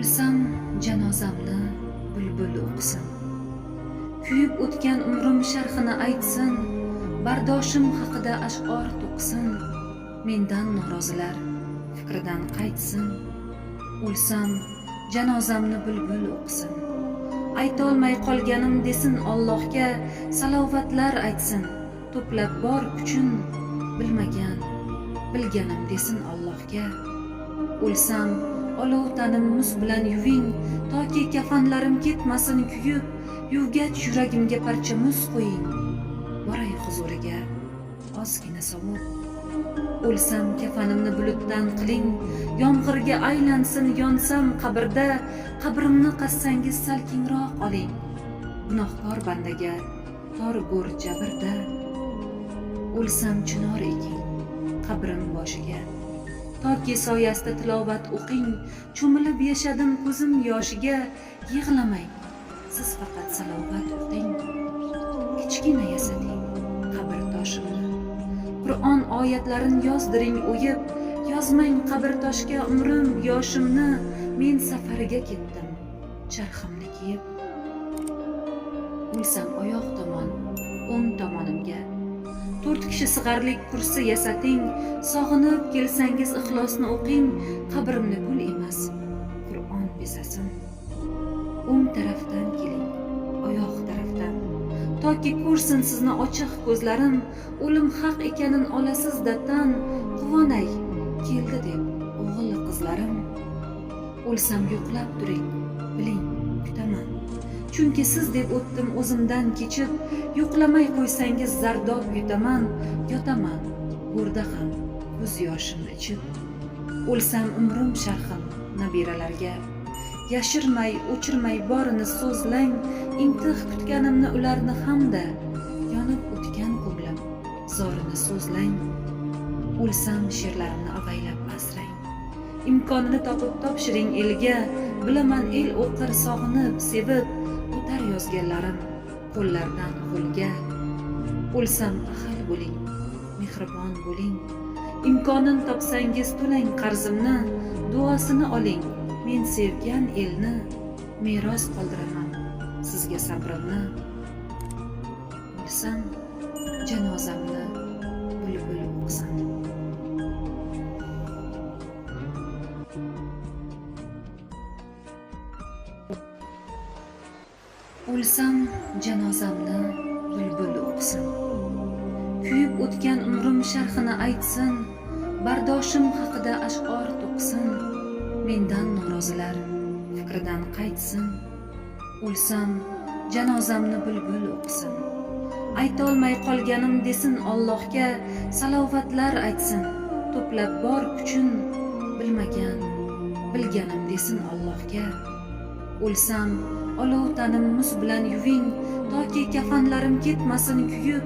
O'lsam janozamni bulbul o'qisin. Kuyib o'tgan umrim sharhini aytsin, bardoshim haqida ash'or to'qisin. Mendan norozilar fikridan qaytsin. O'lsam janozamni bulbul o'qisin. Aytolmay qolganim desin Allohga, salovatlar aytsin. To'plab bor kuchun bilmagan, bilganim desin Allohga. O'lsam olov tanim muz bilan yuving, toki kafanlarim ketmasin kuyib, yuvgach yuragimga parcha muz qo'ying. Boray huzuriga ozgina sovib. O'lsam kafanimni bulutdan qiling, yomg'irga aylansin yonsam qabrda, qabrimni qassangiz salkinroq oling. Gunohkor bandaga tor go'r jabrda. O'lsam chinor eking qabrim boshiga, toki soyasida tilovat o'qing. Cho'milib yashadim ko'zim yoshiga, yig'lamang siz faqat salovat o'qing. Kichkina yasading qabr toshimni, Qur'on oyatlarini yozdiring o'yib. Yozmang qabr toshga umrim yoshimni, men safariga ketdim charximni kiyib. O'lsam oyoq tomon, o'ng tomonimga 4 kishi sig'arlik kursi yasating. Sog'inib kelsangiz ixlosni o'qing. Qabrimni gul emas Qur'on besasin. O'ng tarafdan keling, oyoq tarafdan, toki ko'rsin sizni ochiq ko'zlarim. O'lim haq ekanin olasiz datan, quvonay keldi deb o'g'il qizlarim. O'lsam yo'qlab turing, biling kutaman, chunki siz deb o'tdim o'zimdan kechib. Yo'qlamay qo'ysangiz zardob yutaman, yotaman go'rda ham ko'z yoshim ichib. O'lsam umrim sharhim nabiralarga, yashirmay o'chirmay borini so'zlang. Intiq kutganimni ularni hamda, yonib o'tgan ko'nglim zorini so'zlang. O'lsam she'rlarimni avaylab asrang, imkonini topib topshiring elga. Bilaman el o'qir sog'inib sevib, o'tar yozganlarim qo'llardan qo'lga. O'lsam ahil bo'ling, mehribon bo'ling. Imkonini topsangiz to'lang qarzimni, duosini oling. Men sevgan elni meros qoldiraman sizga sabrimni. O'lsam janozamni bulbul o'qisin. O'lsam janozamni bulbul o'qisin. Kuyib o'tgan umrim sharhini aytsin, bardoshim haqida ash'or to'qisin. Mendan norozilar fikridan qaytsin. O'lsam janozamni bulbul o'qisin. Aytolmay qolganim desin Allohga, salovatlar aytsin. To'plab bor kuchun bilmagan, bilganim desin Allohga. O'lsam olov tanim muz bilan yuving, toki kafanlarim ketmasin kuyib.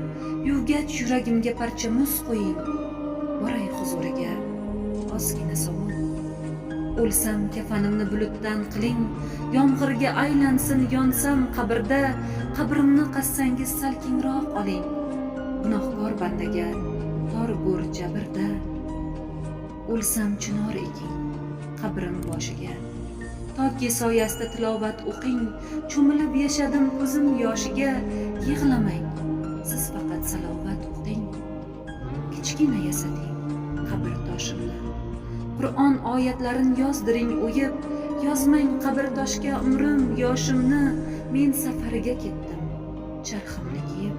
Yuvgach yuragimga parcha muz qo'ying. Boray huzuriga ozgina sovib. O'lsam kafanimni bulutdan qiling, yomg'irga aylansin yonsam qabrda, qabrimni qassangiz salkinroq oling. Gunohkor bandaga tor go'r jabrda. O'lsam chinor eking qabrim boshiga, toki soyasida tilovat o'qing. Cho'milib yashadim ko'zim yoshiga, yig'lamang siz faqat salovat o'qing. Kichkina yasading qabr toshimni, Qur'on oyatlarini yozdiring o'yib. Yozmang qabr toshga umrim yoshimni, men safariga ketdim charximni kiyib.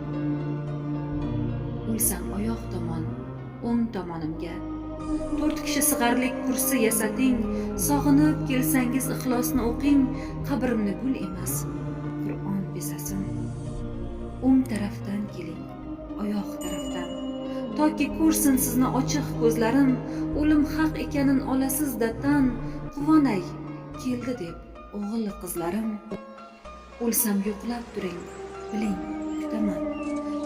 O'lsam oyoq tomon, o'ng tomonimga 4 kishi sig'arlik kursi yasating. Sog'inib kelsangiz ixlosni o'qing. Qabrimni gul emas Qur'on besasin. O'ng tarafdan keling, oyoq tarafdan, toki ko'rsin sizni ochiq ko'zlarim. O'lim haq ekanin olasiz datan, quvonay keldi deb o'g'il qizlarim. O'lsam yo'qlab turing, biling kutaman,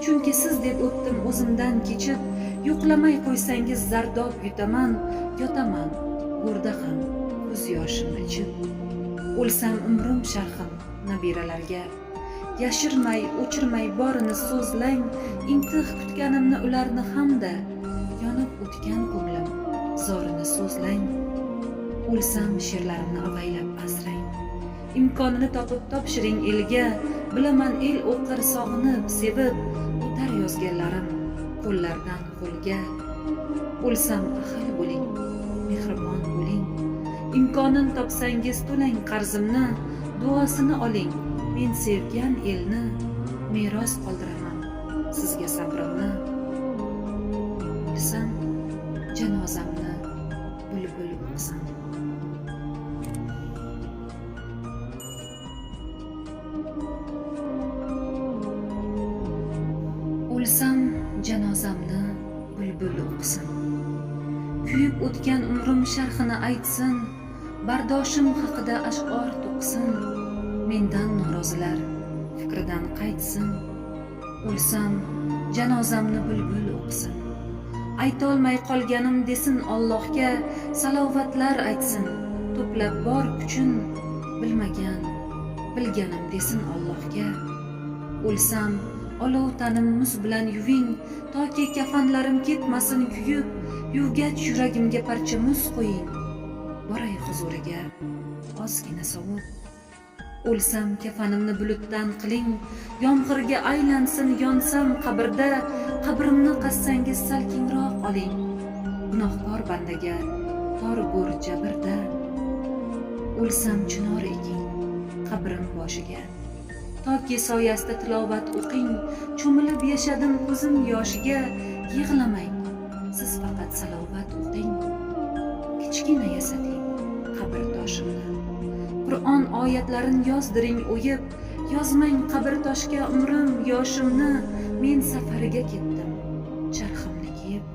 chunki siz deb o'tdim o'zimdan kechib. Yo'qlamay qo'ysangiz zardob yutaman, yotaman go'rda ham ko'z yoshim ichib. O'lsam umrim sharhim nabiralarga, yashirmay o'chirmay borini so'zlang. Intiq kutganimni ularni hamda, yonib o'tgan ko'nglim zorini so'zlang. O'lsam she'rlarimni avaylab asrang. Imkonini topib topshiring elga, bilaman el o'qir sog'inib, sevib, o'tar yozganlarim qo'llardan qo'lga. O'lsam ahil bo'ling, mehribon bo'ling. Imkonini topsangiz to'lang qarzimni, duosini oling. Men sevgan elni meros qoldiraman sizga sabrimni. O'lsam janozamni bulbul o'qsin. O'lsam janozamni bulbul o'qsin. Kuyib o'tgan umrim sharhini aytsin, bardoshim haqida ash'or to'qsin. Mendan norozilar fikridan qaytsin. O'lsam janozamni bulbul o'qsin. Aytolmay qolganim desin Allohga, salovatlar aytsin. To'plab bor kuchin bilmagan, bilganim desin Allohga. O'lsam olov tanim muz bilan yuving, toki kafanlarim ketmasin kuyib, yuvgach yuragimga parcha muz qo'ying. Boray huzuriga ozgina sovib. O'lsam kafanimni bulutdan qiling, yomg'irga aylansin yonsam qabrda, qabrimni qassangiz salkinroq oling. Gunohkor bandaga tor go'r jabrda. O'lsam chinor eking qabrim boshiga, toki soyasida tilovat o'qing. Cho'milib yashadim ko'zim yoshiga, yig'lamang siz faqat salovat o'qing. Kichkina yasating qabr toshimni, Qur'on oyatlarin yozdiring o'yib. Yozmang qabr toshga umrim yoshimni, men safariga ketdim charximni kiyib.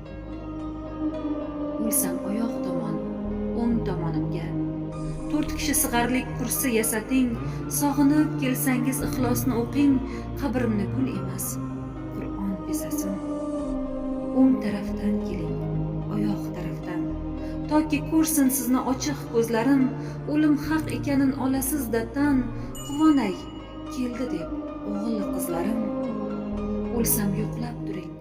O'lsam oyoq tomon, o'ng tomonimga 4 kishi sig'arlik kursi yasating. Sog'inib kelsangiz ixlosni o'qing. Qabrimni gul emas Qur'on besasin. O'ng tarafdan keling, oyoq tarafdan, toki ko'rsin sizni ochiq ko'zlarim. O'lim haq ekanin olasiz datan, quvonay keldi deb o'g'il qizlarim. O'lsam yo'qlab turing.